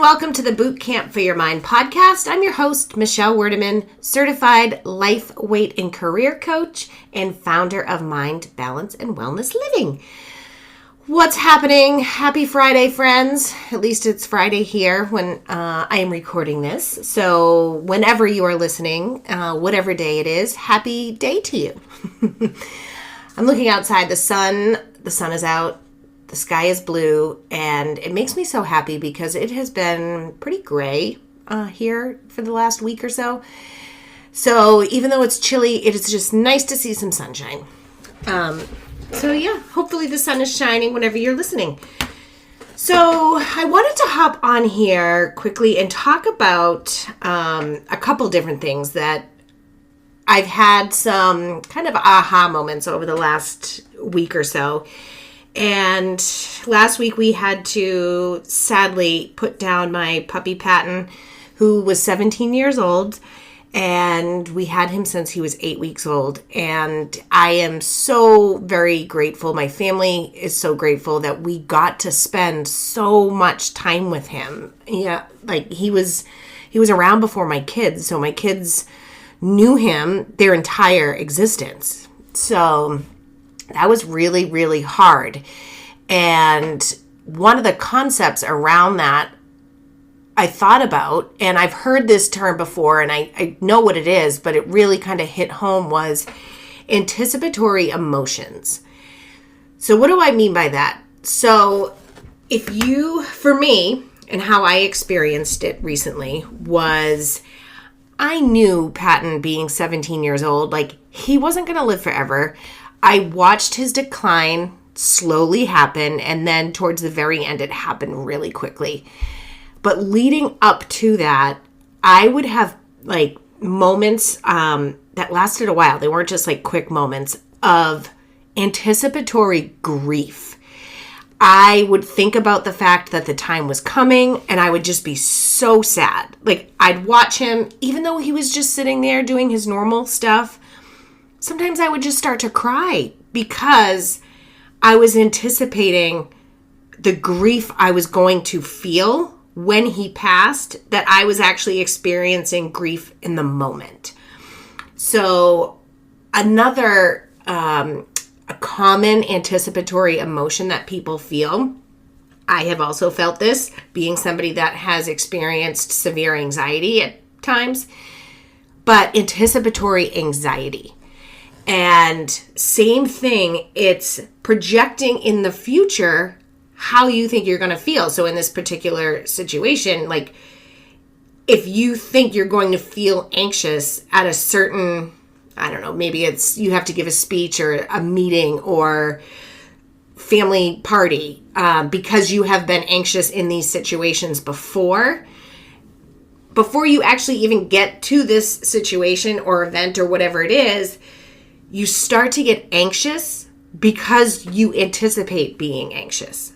welcome to the Boot Camp for Your Mind podcast. I'm your host, Michelle Werdeman, certified life, weight, and career coach and founder of Mind, Balance, and Wellness Living. What's happening? Happy Friday, friends. At least it's Friday here when I am recording this. So whenever you are listening, whatever day it is, happy day to you. I'm looking outside. The sun is out. The sky is blue, and it makes me so happy because it has been pretty gray here for the last week or so. So even though it's chilly, it is just nice to see some sunshine. Hopefully the sun is shining whenever you're listening. So I wanted to hop on here quickly and talk about a couple different things that I've had some kind of aha moments over the last week or so. And last week we had to sadly put down my puppy Patton, who was 17 years old, and we had him since he was 8 weeks old. And I am so very grateful. My family is so grateful that we got to spend so much time with him. Yeah, like he was around before my kids, so my kids knew him their entire existence. So that was really, really hard. And one of the concepts around that I thought about, and I've heard this term before, and I know what it is, but it really kind of hit home, was anticipatory emotions. So what do I mean by that? So for me, and how I experienced it recently was, I knew Patton being 17 years old, like he wasn't going to live forever. I watched his decline slowly happen, and then towards the very end, it happened really quickly. But leading up to that, I would have like moments that lasted a while. They weren't just like quick moments of anticipatory grief. I would think about the fact that the time was coming, and I would just be so sad. Like I'd watch him, even though he was just sitting there doing his normal stuff. Sometimes I would just start to cry because I was anticipating the grief I was going to feel when he passed, that I was actually experiencing grief in the moment. So another a common anticipatory emotion that people feel, I have also felt this, being somebody that has experienced severe anxiety at times, but anticipatory anxiety. And same thing, it's projecting in the future how you think you're going to feel. So in this particular situation, like if you think you're going to feel anxious at a certain, I don't know, maybe it's you have to give a speech or a meeting or family party because you have been anxious in these situations before you actually even get to this situation or event or whatever it is, you start to get anxious because you anticipate being anxious.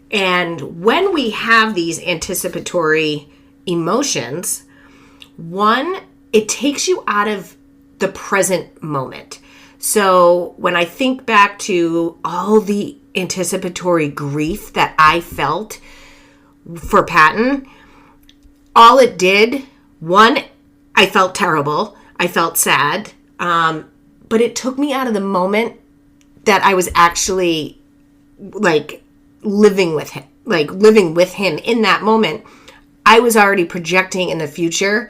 And when we have these anticipatory emotions, one, it takes you out of the present moment. So when I think back to all the anticipatory grief that I felt for Patton, all it did, one, I felt terrible. I felt sad. But it took me out of the moment that I was actually like living with him in that moment. I was already projecting in the future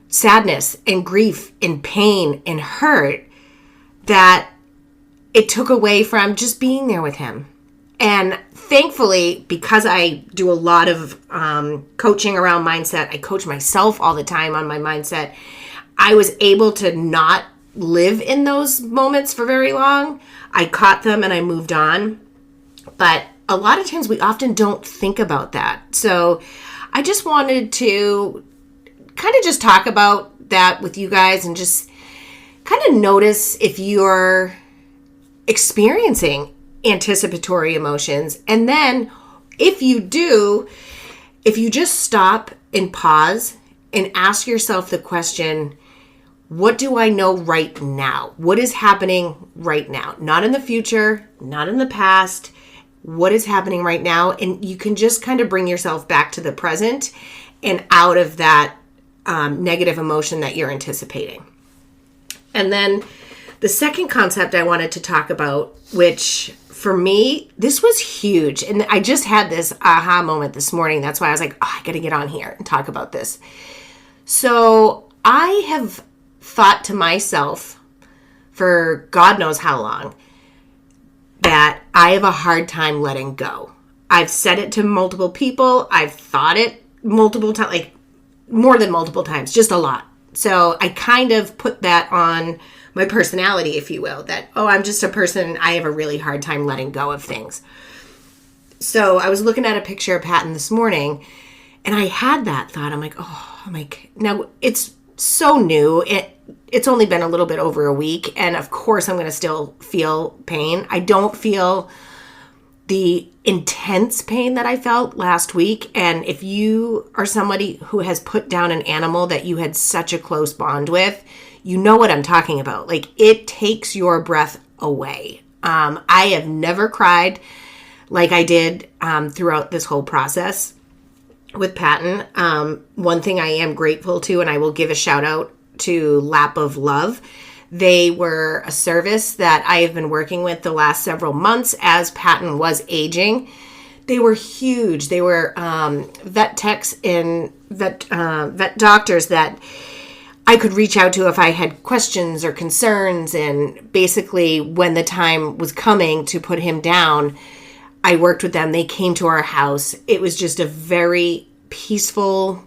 sadness and grief and pain and hurt that it took away from just being there with him. And thankfully, because I do a lot of coaching around mindset, I coach myself all the time on my mindset, I was able to not live in those moments for very long. I caught them and I moved on. But a lot of times we often don't think about that. So I just wanted to kind of just talk about that with you guys and just kind of notice if you're experiencing anticipatory emotions. And then if you do, if you just stop and pause and ask yourself the question, what do I know right now? What is happening right now? Not in the future, not in the past. what is happening right now, and you can just kind of bring yourself back to the present and out of that negative emotion that you're anticipating. And then the second concept I wanted to talk about, which for me, this was huge. And I just had this aha moment this morning. That's why I was like, I got to get on here and talk about this. So I have thought to myself for God knows how long that I have a hard time letting go. I've said it to multiple people. I've thought it multiple times, like more than multiple times, just a lot. So I kind of put that on my personality, if you will, that, I'm just a person, I have a really hard time letting go of things. So I was looking at a picture of Patton this morning, and I had that thought. I'm like, now it's so new. It's only been a little bit over a week, and of course I'm going to still feel pain. I don't feel the intense pain that I felt last week. And if you are somebody who has put down an animal that you had such a close bond with, you know what I'm talking about. Like, it takes your breath away. I have never cried like I did throughout this whole process with Patton. One thing I am grateful to, and I will give a shout out to Lap of Love. They were a service that I have been working with the last several months as Patton was aging. They were huge. They were vet techs and vet doctors that I could reach out to if I had questions or concerns. And basically, when the time was coming to put him down, I worked with them. They came to our house. It was just a very peaceful,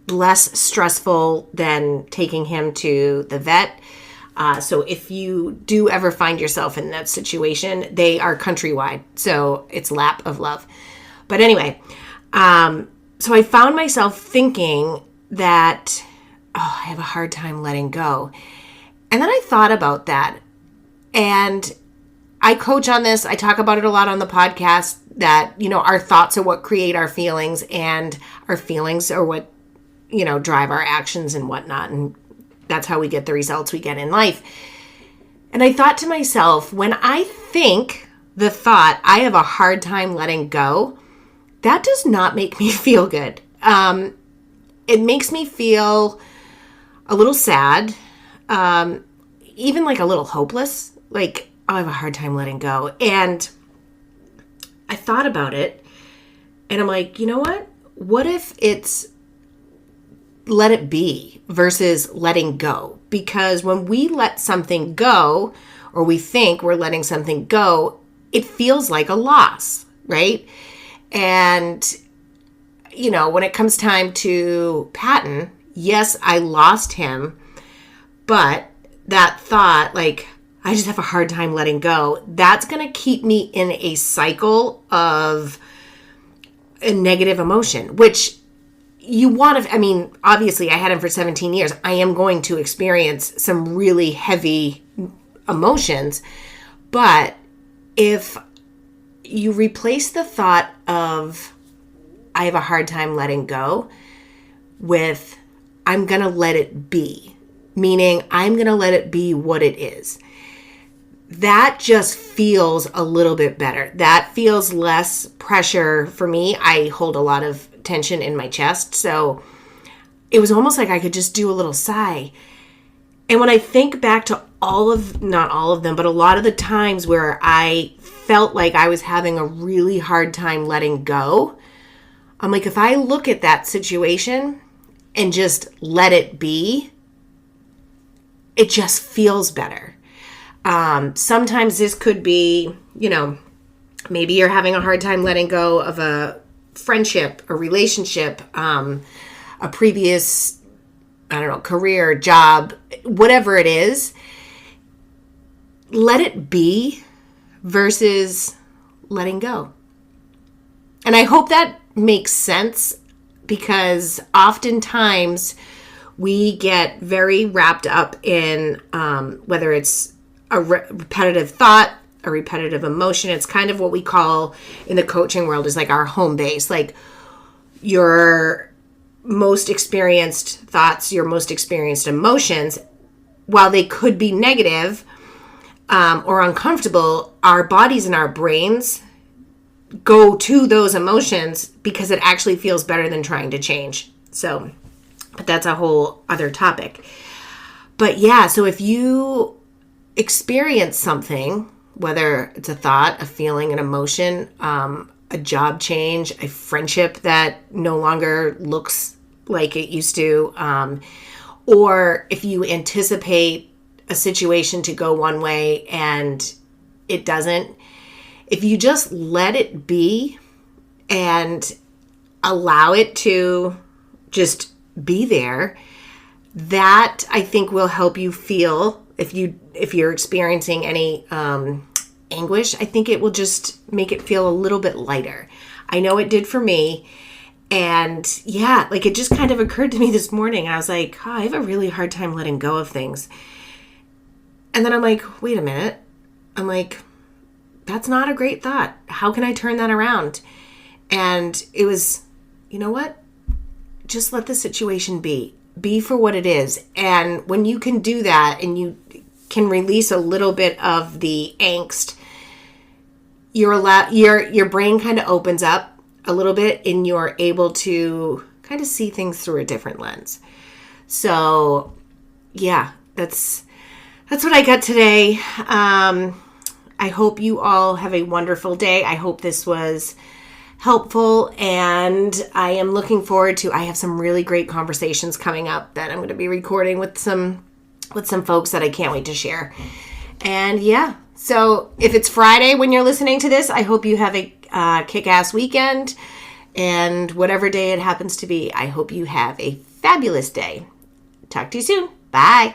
less stressful than taking him to the vet. So if you do ever find yourself in that situation, they are countrywide. So it's Lap of Love. But anyway, so I found myself thinking that, I have a hard time letting go. And then I thought about that. And I coach on this. I talk about it a lot on the podcast that, our thoughts are what create our feelings, and our feelings are what, drive our actions and whatnot. And that's how we get the results we get in life. And I thought to myself, when I think the thought, I have a hard time letting go, that does not make me feel good. It makes me feel a little sad, even like a little hopeless, like, I have a hard time letting go. And I thought about it, and I'm like, you know what? What if it's let it be versus letting go? Because when we let something go, or we think we're letting something go, it feels like a loss, right? And, when it comes time to Patton, yes, I lost him, but that thought, like, I just have a hard time letting go, that's going to keep me in a cycle of a negative emotion, which you want to, obviously I had him for 17 years. I am going to experience some really heavy emotions, but if you replace the thought of I have a hard time letting go with I'm going to let it be, meaning I'm going to let it be what it is, that just feels a little bit better. That feels less pressure for me. I hold a lot of tension in my chest. So it was almost like I could just do a little sigh. And when I think back to not all of them, but a lot of the times where I felt like I was having a really hard time letting go, I'm like, if I look at that situation and just let it be, it just feels better. Sometimes this could be, maybe you're having a hard time letting go of a friendship, a relationship, a previous, career, job, whatever it is. Let it be versus letting go. And I hope that makes sense, because oftentimes we get very wrapped up in whether it's a repetitive thought, a repetitive emotion. It's kind of what we call in the coaching world is like our home base, like your most experienced thoughts, your most experienced emotions. While they could be negative or uncomfortable, our bodies and our brains go to those emotions because it actually feels better than trying to change. So, but that's a whole other topic. But yeah, so if you experience something, whether it's a thought, a feeling, an emotion, a job change, a friendship that no longer looks like it used to, or if you anticipate a situation to go one way and it doesn't, if you just let it be and allow it to just be there, that I think will help you feel, if you're experiencing any anguish, I think it will just make it feel a little bit lighter. I know it did for me. And yeah, like it just kind of occurred to me this morning. I was like, I have a really hard time letting go of things. And then I'm like, wait a minute. I'm like, that's not a great thought. How can I turn that around? And it was, you know what? Just let the situation be. Be for what it is. And when you can do that and you can release a little bit of the angst, your brain kind of opens up a little bit and you're able to kind of see things through a different lens. So yeah, that's what I got today. I hope you all have a wonderful day. I hope this was helpful, and I am looking forward to, I have some really great conversations coming up that I'm going to be recording with some folks that I can't wait to share. And yeah, so if it's Friday when you're listening to this, I hope you have a kick-ass weekend, and whatever day it happens to be, I hope you have a fabulous day. Talk to you soon. Bye.